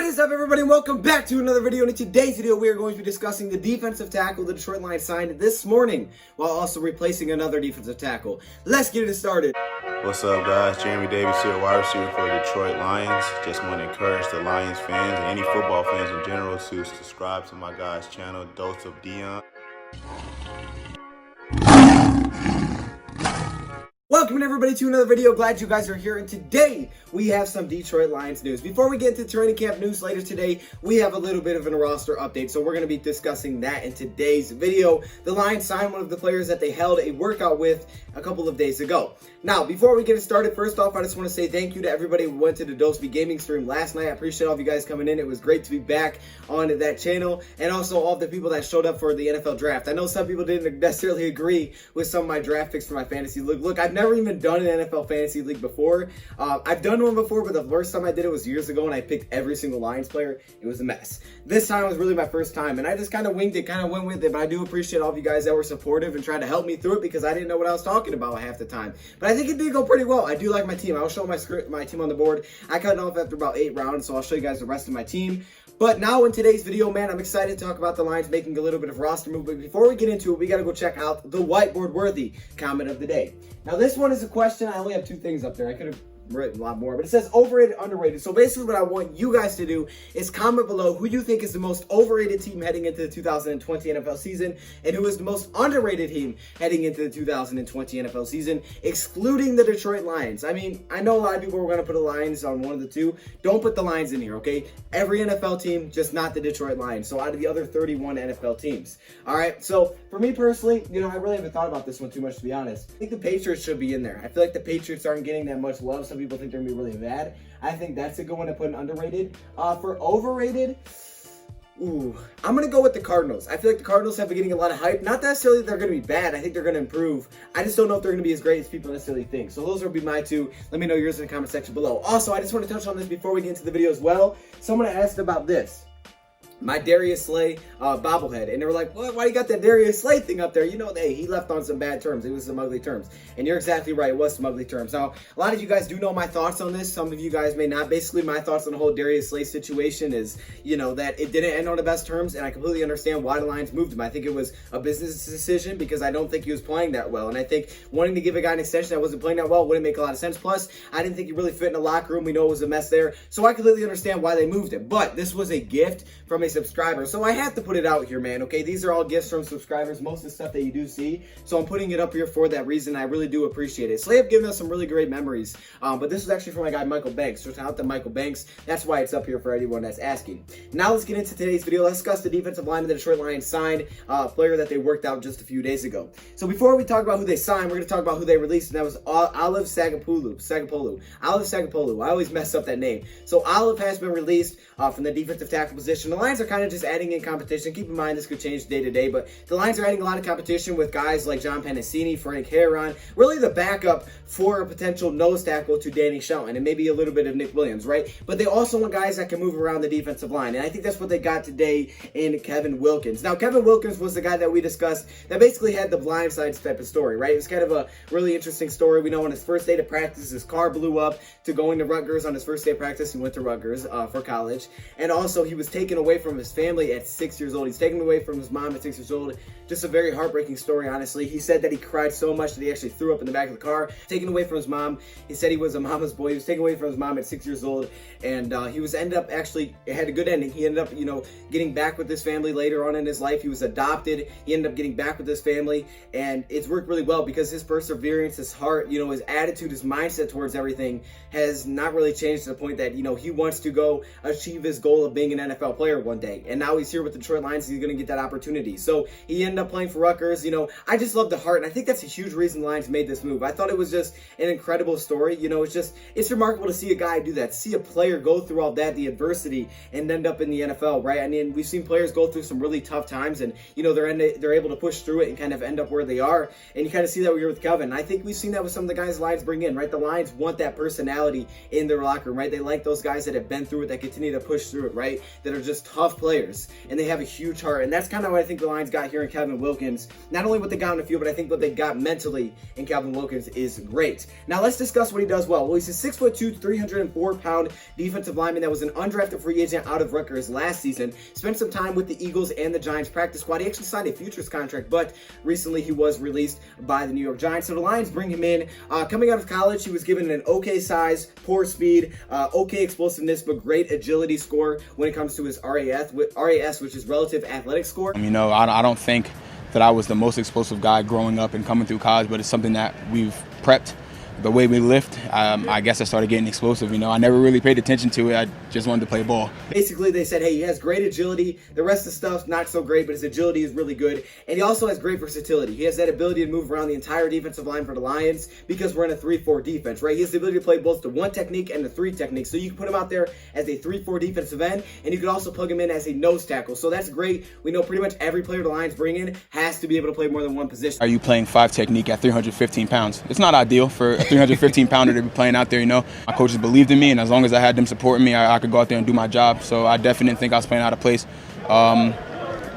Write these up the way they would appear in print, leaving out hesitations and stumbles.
What is up, everybody, and welcome back to another video. And in today's video, we are going to be discussing the defensive tackle the Detroit Lions signed this morning, while also replacing another defensive tackle. Let's get it started. What's up, guys? Jeremy Davis here, wide receiver for the Detroit Lions. Just want to encourage the Lions fans and any football fans in general to subscribe to my guys' channel, DoseOfDion. Welcome everybody to another video. Glad you guys are here, and today we have some Detroit Lions news. Before we get into training camp news later today, we have a little bit of a roster update, so we're going to be discussing that in today's video. The Lions signed one of the players that they held a workout with a couple of days ago. Now, before we get started, first off, I just want to say thank you to everybody who went to the DoseOfDion gaming stream last night. I appreciate all of you guys coming in. It was great to be back on that channel, and also all of the people that showed up for the NFL draft. I know some people didn't necessarily agree with some of my draft picks for my fantasy league. Look, I've never even done an NFL fantasy league before. I've done one before, but the first time I did it was years ago, and I picked every single Lions player. It was a mess. This time was really my first time, and I just kind of winged it, kind of went with it, but I do appreciate all of you guys that were supportive and tried to help me through it, because I didn't know what I was talking about half the time. But I think it did go pretty well. I do like my team. I'll show my team on the board. I cut it off after about 8 rounds, so I'll show you guys the rest of my team. But now in today's video, man, I'm excited to talk about the Lions making a little bit of roster move. But before we get into it, we got to go check out the whiteboard-worthy comment of the day. Now, this one is a question. I only have 2 things up there. I could have written a lot more, but it says overrated, underrated. So basically what I want you guys to do is comment below who you think is the most overrated team heading into the 2020 NFL season, and who is the most underrated team heading into the 2020 NFL season, excluding the Detroit Lions. I mean, I know a lot of people were going to put the Lions on one of the 2. Don't put the Lions in here, okay? Every NFL team, just not the Detroit Lions. So out of the other 31 NFL teams. All right, so for me personally, I really haven't thought about this one too much, to be honest. I think the Patriots should be in there. I feel like the Patriots aren't getting that much love. Some people think they're going to be really bad. I think that's a good one to put in underrated. For overrated, I'm going to go with the Cardinals. I feel like the Cardinals have been getting a lot of hype. Not necessarily that they're going to be bad. I think they're going to improve. I just don't know if they're going to be as great as people necessarily think. So those will be my 2. Let me know yours in the comment section below. Also, I just want to touch on this before we get into the video as well. Someone asked about this. My Darius Slay bobblehead, and they were like, why you got that Darius Slay thing up there? Hey, he left on some bad terms. It was some ugly terms, and you're exactly right. It was some ugly terms. Now, a lot of you guys do know my thoughts on this. Some of you guys may not. Basically, my thoughts on the whole Darius Slay situation is, that it didn't end on the best terms, and I completely understand why the Lions moved him. I think it was a business decision, because I don't think he was playing that well, and I think wanting to give a guy an extension that wasn't playing that well wouldn't make a lot of sense. Plus, I didn't think he really fit in the locker room. We know it was a mess there, so I completely understand why they moved him. But this was a gift from a subscriber, so I have to put it out here, man, okay? These are all gifts from subscribers, most of the stuff that you do see, so I'm putting it up here for that reason. I really do appreciate it. Slay have given us some really great memories, but this is actually from my guy Michael Banks, so shout out to Michael Banks. That's why it's up here for anyone that's asking. Now let's get into today's video. Let's discuss the defensive line of the Detroit Lions signed, player that they worked out just a few days ago. So before we talk about who they signed, we're going to talk about who they released, and that was Olive Sagapolu. Olive Sagapolu. I always mess up that name. So Olive has been released from the defensive tackle position. The Lions are kind of just adding in competition. Keep in mind, this could change day to day, but the Lions are adding a lot of competition with guys like John Panacini, Frank Heron, really the backup for a potential nose tackle to Danny Shelton, and maybe a little bit of Nick Williams, right? But they also want guys that can move around the defensive line, and I think that's what they got today in Kevin Wilkins. Now, Kevin Wilkins was the guy that we discussed that basically had the blindsides type of story, right? It was kind of a really interesting story. We know on his first day to practice, his car blew up, to going to Rutgers on his first day of practice. He went to Rutgers for college, and also he was taken away from his family at 6 years old. He's taken away from his mom at 6 years old. Just a very heartbreaking story, honestly. He said that he cried so much that he actually threw up in the back of the car. Taken away from his mom. He said he was a mama's boy. He was taken away from his mom at 6 years old, and he was ended up actually, it had a good ending. He ended up, getting back with his family later on in his life. He was adopted. He ended up getting back with his family, and it's worked really well because his perseverance, his heart, his attitude, his mindset towards everything has not really changed to the point that, he wants to go achieve his goal of being an NFL player one day. And now he's here with the Detroit Lions. He's going to get that opportunity. So he ended up playing for Rutgers. I just love the heart, and I think that's a huge reason the Lions made this move. I thought it was just an incredible story. It's remarkable to see a guy do that, see a player go through all that, the adversity, and end up in the NFL, right? I mean, we've seen players go through some really tough times, and they're able to push through it and kind of end up where they are. And you kind of see that here with Kevin. I think we've seen that with some of the guys the Lions bring in, right? The Lions want that personality in their locker room, right? They like those guys that have been through it, that continue to push through it, right? That are just tough tough players, and they have a huge heart. And that's kind of what I think the Lions got here in Kevin Wilkins. Not only what they got on the field, but I think what they got mentally in Kevin Wilkins is great. Now let's discuss what he does well. Well, he's a 6'2", 304-pound defensive lineman that was an undrafted free agent out of Rutgers last season. Spent some time with the Eagles and the Giants practice squad. He actually signed a futures contract, but recently he was released by the New York Giants. So the Lions bring him in. Coming out of college, he was given an okay size, poor speed, okay explosiveness, but great agility score when it comes to his RAS, which is relative athletic score. You know, I don't think that I was the most explosive guy growing up and coming through college, but it's something that we've prepped. The way we lift, I guess I started getting explosive. You know, I never really paid attention to it. I just wanted to play ball. Basically, they said, hey, he has great agility. The rest of the stuff's not so great, but his agility is really good. And he also has great versatility. He has that ability to move around the entire defensive line for the Lions because we're in a 3-4 defense, right? He has the ability to play both the 1 technique and the 3 technique. So you can put him out there as a 3-4 defensive end, and you can also plug him in as a nose tackle. So that's great. We know pretty much every player the Lions bring in has to be able to play more than one position. Are you playing 5 technique at 315 pounds? It's not ideal for a 315-pounder to be playing out there, you know. My coaches believed in me, and as long as I had them supporting me, I could go out there and do my job. So I definitely didn't think I was playing out of place.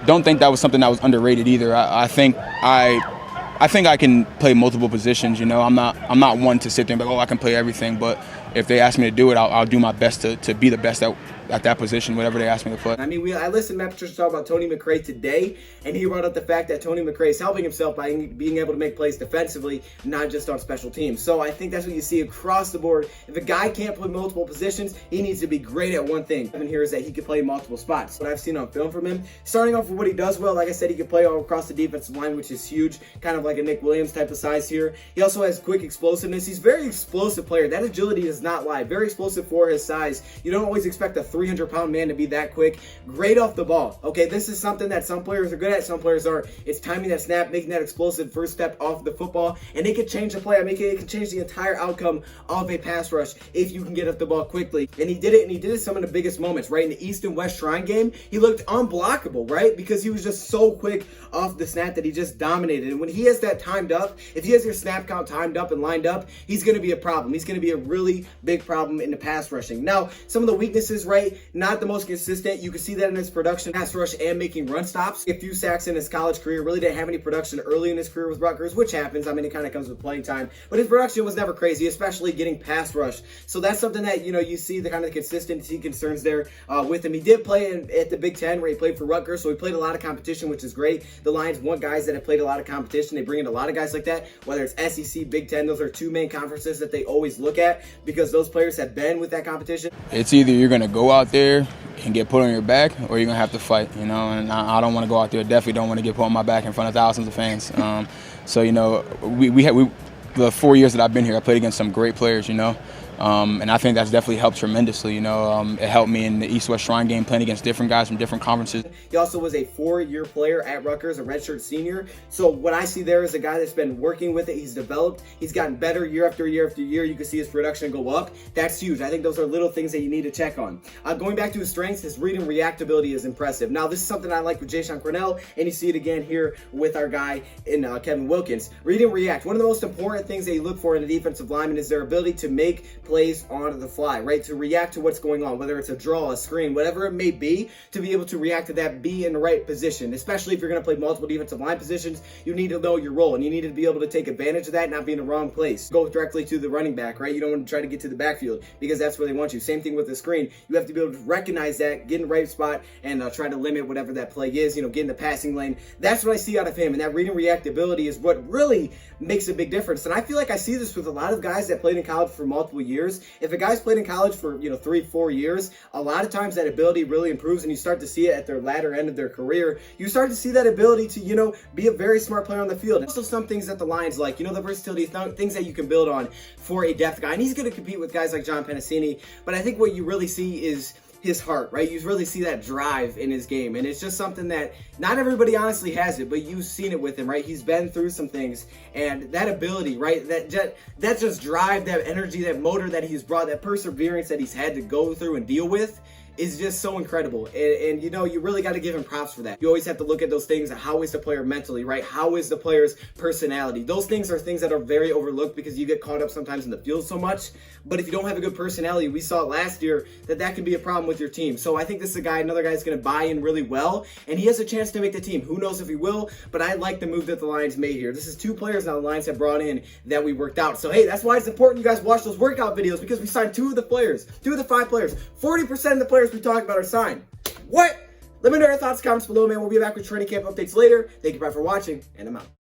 Don't think that was something that was underrated either. I think I can play multiple positions, you know. I'm not one to sit there and be like, oh, I can play everything. But if they ask me to do it, I'll do my best to be the best at that position, whatever they ask me to play. I mean, I listened to Matt Patricia talk about Tony McRae today, and he brought up the fact that Tony McRae is helping himself by being able to make plays defensively, not just on special teams. So I think that's what you see across the board. If a guy can't play multiple positions, he needs to be great at one thing. And here is that he can play multiple spots. What I've seen on film from him, starting off with what he does well, like I said, he can play all across the defensive line, which is huge, kind of like a Nick Williams type of size here. He also has quick explosiveness. He's a very explosive player. That agility does not lie. Very explosive for his size. You don't always expect a 300-pound man to be that quick. Great off the ball. Okay, this is something that some players are good at, some players aren't. It's timing that snap, making that explosive first step off the football, and it can change the play. I mean, it can change the entire outcome of a pass rush if you can get off the ball quickly. And he did it, and he did it some of the biggest moments, right? In the East and West Shrine game, he looked unblockable, right? Because he was just so quick off the snap that he just dominated. And when he has that timed up, if he has your snap count timed up and lined up, he's going to be a problem. He's going to be a really big problem in the pass rushing. Now, some of the weaknesses, right? Not the most consistent. You can see that in his production, pass rush, and making run stops. A few sacks in his college career. Really didn't have any production early in his career with Rutgers, which happens. I mean, it kind of comes with playing time. But his production was never crazy, especially getting pass rush. So that's something that, you know, you see the kind of consistency concerns there with him. He did play at the Big Ten where he played for Rutgers, so he played a lot of competition, which is great. The Lions want guys that have played a lot of competition. They bring in a lot of guys like that, whether it's SEC, Big Ten. Those are 2 main conferences that they always look at because those players have been with that competition. It's either you're going to go out there and get put on your back, or you're going to have to fight, you know, and I don't want to go out there. Definitely don't want to get put on my back in front of thousands of fans. So, you know, the 4 years that I've been here, I played against some great players, you know. And I think that's definitely helped tremendously. You know, it helped me in the East-West Shrine game, playing against different guys from different conferences. He also was a 4-year player at Rutgers, a redshirt senior. So what I see there is a guy that's been working with it. He's developed. He's gotten better year after year after year. You can see his production go up. That's huge. I think those are little things that you need to check on. Going back to his strengths, his read and reactability is impressive. Now, this is something I like with Jayshon Cornell, and you see it again here with our guy in Kevin Wilkins. Read and react. One of the most important things that you look for in a defensive lineman is their ability to make plays on the fly, right? To react to what's going on, whether it's a draw, a screen, whatever it may be, to be able to react to that, be in the right position. Especially if you're going to play multiple defensive line positions, you need to know your role, and you need to be able to take advantage of that, not be in the wrong place. Go directly to the running back, right? You don't want to try to get to the backfield because that's where they want you. Same thing with the screen. You have to be able to recognize that, get in the right spot, and try to limit whatever that play is, you know, get in the passing lane. That's what I see out of him, and that reading reactability is what really makes a big difference. And I feel like I see this with a lot of guys that played in college for multiple years. If a guy's played in college for, 3-4 years, a lot of times that ability really improves, and you start to see it at their latter end of their career. You start to see that ability to, be a very smart player on the field. Also, some things that the Lions like, the versatility, things that you can build on for a depth guy. And he's going to compete with guys like John Pennicini. But I think what you really see is his heart, right? You really see that drive in his game, and it's just something that not everybody honestly has it, but you've seen it with him, right? He's been through some things, and that ability, right? That just drive, that energy, that motor that he's brought, that perseverance that he's had to go through and deal with is just so incredible. And you know, you really got to give him props for that. You always have to look at those things. How is the player mentally, right? How is the player's personality? Those things are things that are very overlooked because you get caught up sometimes in the field so much. But if you don't have a good personality, we saw it last year that can be a problem with your team. So I think this is another guy that's going to buy in really well, and he has a chance to make the team. Who knows if he will, but I like the move that the Lions made here. This is 2 players now the Lions have brought in that we worked out. So hey, that's why it's important you guys watch those workout videos, because we signed 2 of the players, 2 of the 5 players. 40% of the players we talked about are signed. What? Let me know your thoughts, comments below, man. We'll be back with training camp updates later. Thank you, bye for watching, and I'm out.